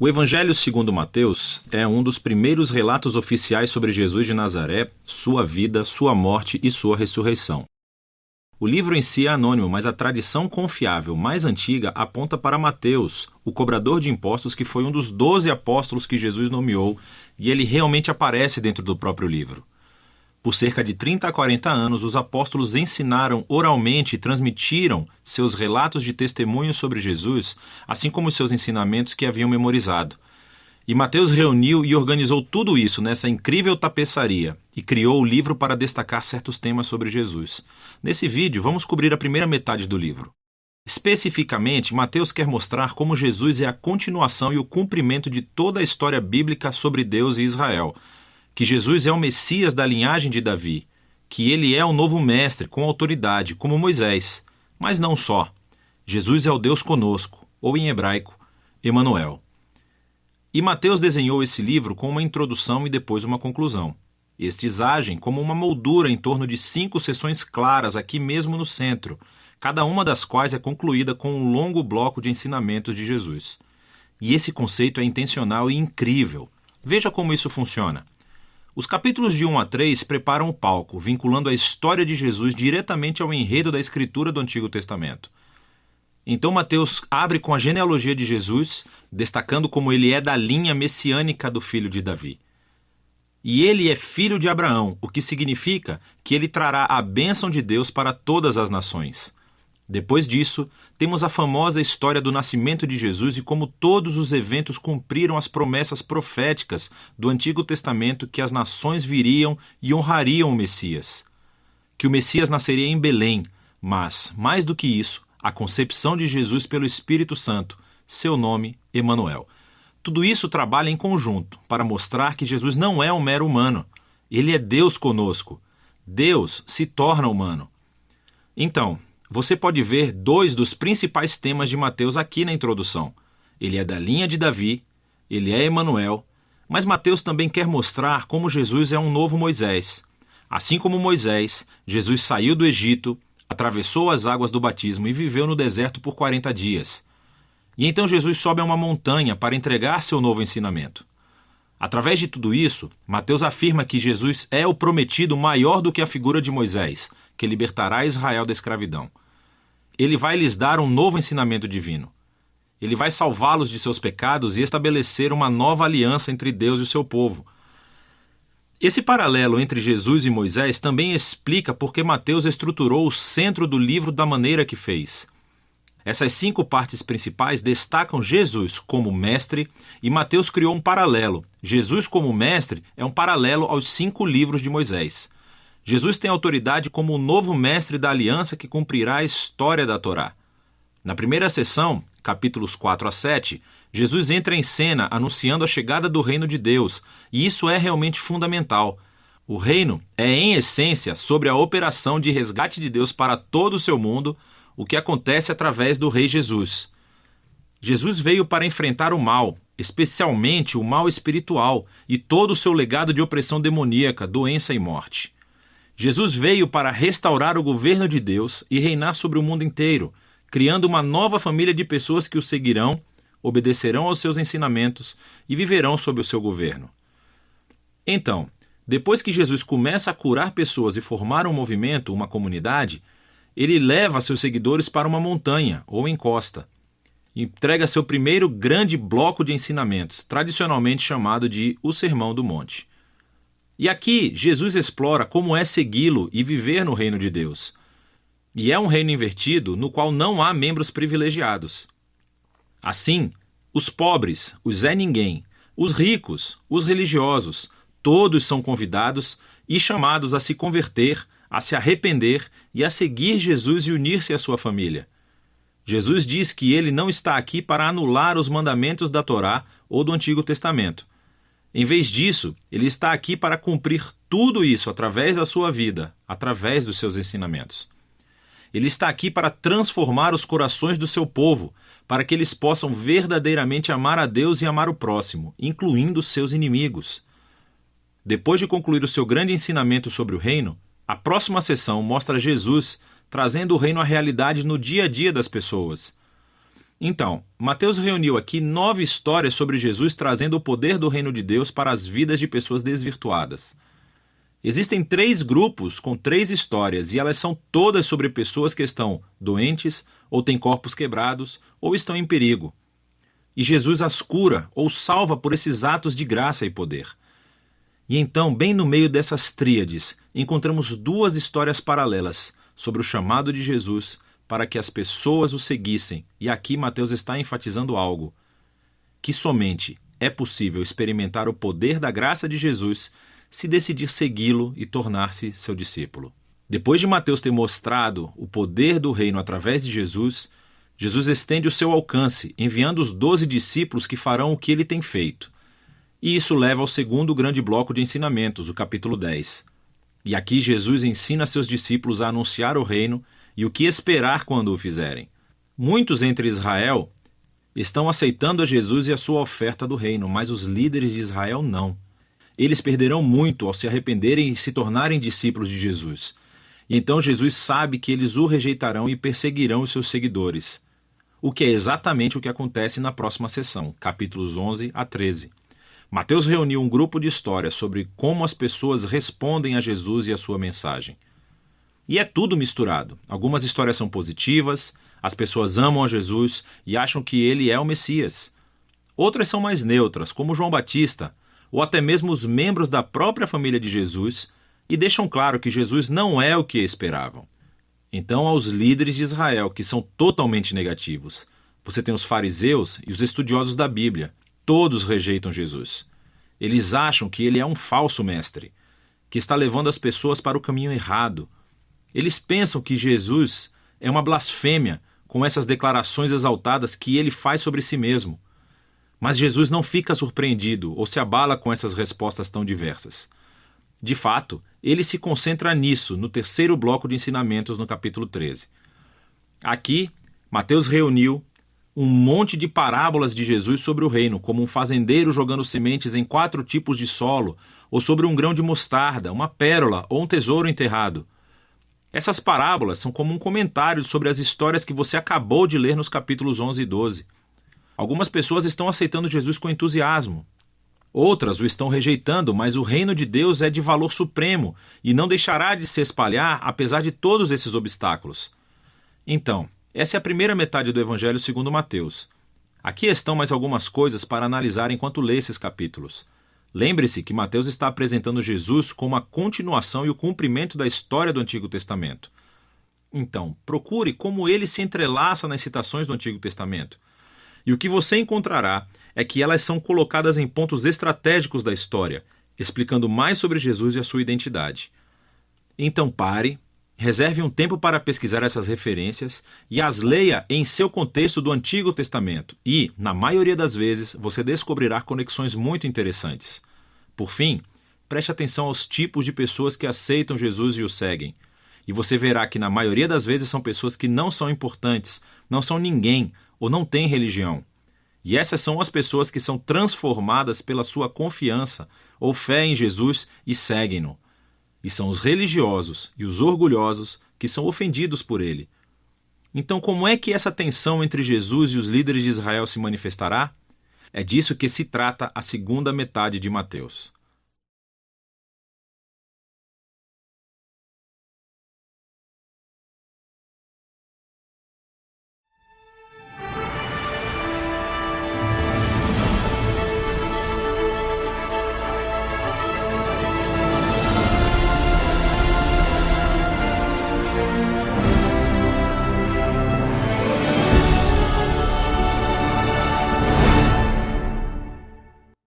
O Evangelho segundo Mateus é um dos primeiros relatos oficiais sobre Jesus de Nazaré, sua vida, sua morte e sua ressurreição. O livro em si é anônimo, mas a tradição confiável mais antiga aponta para Mateus, o cobrador de impostos que foi um dos 12 apóstolos que Jesus nomeou, e ele realmente aparece dentro do próprio livro. Por cerca de 30 a 40 anos, os apóstolos ensinaram oralmente e transmitiram seus relatos de testemunho sobre Jesus, assim como seus ensinamentos que haviam memorizado. E Mateus reuniu e organizou tudo isso nessa incrível tapeçaria e criou o livro para destacar certos temas sobre Jesus. Nesse vídeo, vamos cobrir a primeira metade do livro. Especificamente, Mateus quer mostrar como Jesus é a continuação e o cumprimento de toda a história bíblica sobre Deus e Israel, que Jesus é o Messias da linhagem de Davi, que ele é o novo mestre com autoridade, como Moisés. Mas não só. Jesus é o Deus conosco, ou em hebraico, Emanuel. E Mateus desenhou esse livro com uma introdução e depois uma conclusão. Estes agem como uma moldura em torno de 5 seções claras aqui mesmo no centro, cada uma das quais é concluída com um longo bloco de ensinamentos de Jesus. E esse conceito é intencional e incrível. Veja como isso funciona. Os capítulos de 1 a 3 preparam o palco, vinculando a história de Jesus diretamente ao enredo da escritura do Antigo Testamento. Então Mateus abre com a genealogia de Jesus, destacando como ele é da linha messiânica do filho de Davi. E ele é filho de Abraão, o que significa que ele trará a bênção de Deus para todas as nações. Depois disso, temos a famosa história do nascimento de Jesus e como todos os eventos cumpriram as promessas proféticas do Antigo Testamento que as nações viriam e honrariam o Messias. Que o Messias nasceria em Belém, mas, mais do que isso, a concepção de Jesus pelo Espírito Santo, seu nome, Emanuel. Tudo isso trabalha em conjunto para mostrar que Jesus não é um mero humano. Ele é Deus conosco. Deus se torna humano. Então, você pode ver 2 dos principais temas de Mateus aqui na introdução. Ele é da linha de Davi, ele é Emanuel, mas Mateus também quer mostrar como Jesus é um novo Moisés. Assim como Moisés, Jesus saiu do Egito, atravessou as águas do batismo e viveu no deserto por 40 dias. E então Jesus sobe a uma montanha para entregar seu novo ensinamento. Através de tudo isso, Mateus afirma que Jesus é o prometido maior do que a figura de Moisés, que libertará Israel da escravidão. Ele vai lhes dar um novo ensinamento divino. Ele vai salvá-los de seus pecados e estabelecer uma nova aliança entre Deus e o seu povo. Esse paralelo entre Jesus e Moisés também explica por que Mateus estruturou o centro do livro da maneira que fez. Essas 5 partes principais destacam Jesus como mestre e Mateus criou um paralelo. Jesus como mestre é um paralelo aos 5 livros de Moisés. Jesus tem autoridade como o novo mestre da aliança que cumprirá a história da Torá. Na primeira sessão, capítulos 4 a 7, Jesus entra em cena anunciando a chegada do reino de Deus, e isso é realmente fundamental. O reino é, em essência, sobre a operação de resgate de Deus para todo o seu mundo, o que acontece através do Rei Jesus. Jesus veio para enfrentar o mal, especialmente o mal espiritual, e todo o seu legado de opressão demoníaca, doença e morte. Jesus veio para restaurar o governo de Deus e reinar sobre o mundo inteiro, criando uma nova família de pessoas que o seguirão, obedecerão aos seus ensinamentos e viverão sob o seu governo. Então, depois que Jesus começa a curar pessoas e formar um movimento, uma comunidade, ele leva seus seguidores para uma montanha ou encosta. Entrega seu primeiro grande bloco de ensinamentos, tradicionalmente chamado de o Sermão do Monte. E aqui, Jesus explora como é segui-lo e viver no reino de Deus. E é um reino invertido no qual não há membros privilegiados. Assim, os pobres, os Zé Ninguém, os ricos, os religiosos, todos são convidados e chamados a se converter, a se arrepender e a seguir Jesus e unir-se à sua família. Jesus diz que ele não está aqui para anular os mandamentos da Torá ou do Antigo Testamento. Em vez disso, ele está aqui para cumprir tudo isso através da sua vida, através dos seus ensinamentos. Ele está aqui para transformar os corações do seu povo, para que eles possam verdadeiramente amar a Deus e amar o próximo, incluindo seus inimigos. Depois de concluir o seu grande ensinamento sobre o reino, a próxima sessão mostra Jesus trazendo o reino à realidade no dia a dia das pessoas. Então, Mateus reuniu aqui 9 histórias sobre Jesus trazendo o poder do reino de Deus para as vidas de pessoas desvirtuadas. Existem 3 grupos com 3 histórias e elas são todas sobre pessoas que estão doentes, ou têm corpos quebrados, ou estão em perigo. E Jesus as cura ou salva por esses atos de graça e poder. E então, bem no meio dessas tríades, encontramos 2 histórias paralelas sobre o chamado de Jesus para que as pessoas o seguissem. E aqui Mateus está enfatizando algo: que somente é possível experimentar o poder da graça de Jesus se decidir segui-lo e tornar-se seu discípulo. Depois de Mateus ter mostrado o poder do reino através de Jesus, Jesus estende o seu alcance, enviando os 12 discípulos que farão o que ele tem feito. E isso leva ao segundo grande bloco de ensinamentos, o capítulo 10. E aqui Jesus ensina seus discípulos a anunciar o reino e o que esperar quando o fizerem. Muitos entre Israel estão aceitando a Jesus e a sua oferta do reino, mas os líderes de Israel não. Eles perderão muito ao se arrependerem e se tornarem discípulos de Jesus. E então Jesus sabe que eles o rejeitarão e perseguirão os seus seguidores. O que é exatamente o que acontece na próxima sessão, capítulos 11 a 13. Mateus reuniu um grupo de histórias sobre como as pessoas respondem a Jesus e a sua mensagem. E é tudo misturado. Algumas histórias são positivas, as pessoas amam a Jesus e acham que ele é o Messias. Outras são mais neutras, como João Batista, ou até mesmo os membros da própria família de Jesus, e deixam claro que Jesus não é o que esperavam. Então, aos líderes de Israel, que são totalmente negativos. Você tem os fariseus e os estudiosos da Bíblia. Todos rejeitam Jesus. Eles acham que ele é um falso mestre, que está levando as pessoas para o caminho errado. Eles pensam que Jesus é uma blasfêmia com essas declarações exaltadas que ele faz sobre si mesmo. Mas Jesus não fica surpreendido ou se abala com essas respostas tão diversas. De fato, ele se concentra nisso no terceiro bloco de ensinamentos no capítulo 13. Aqui, Mateus reuniu um monte de parábolas de Jesus sobre o reino, como um fazendeiro jogando sementes em 4 tipos de solo, ou sobre um grão de mostarda, uma pérola ou um tesouro enterrado. Essas parábolas são como um comentário sobre as histórias que você acabou de ler nos capítulos 11 e 12. Algumas pessoas estão aceitando Jesus com entusiasmo. Outras o estão rejeitando, mas o reino de Deus é de valor supremo e não deixará de se espalhar apesar de todos esses obstáculos. Então, essa é a primeira metade do Evangelho segundo Mateus. Aqui estão mais algumas coisas para analisar enquanto lê esses capítulos. Lembre-se que Mateus está apresentando Jesus como a continuação e o cumprimento da história do Antigo Testamento. Então, procure como ele se entrelaça nas citações do Antigo Testamento. E o que você encontrará é que elas são colocadas em pontos estratégicos da história, explicando mais sobre Jesus e a sua identidade. Então pare, reserve um tempo para pesquisar essas referências e as leia em seu contexto do Antigo Testamento e, na maioria das vezes, você descobrirá conexões muito interessantes. Por fim, preste atenção aos tipos de pessoas que aceitam Jesus e o seguem. E você verá que na maioria das vezes são pessoas que não são importantes, não são ninguém ou não têm religião. E essas são as pessoas que são transformadas pela sua confiança ou fé em Jesus e seguem-no. E são os religiosos e os orgulhosos que são ofendidos por ele. Então, como é que essa tensão entre Jesus e os líderes de Israel se manifestará? É disso que se trata a segunda metade de Mateus.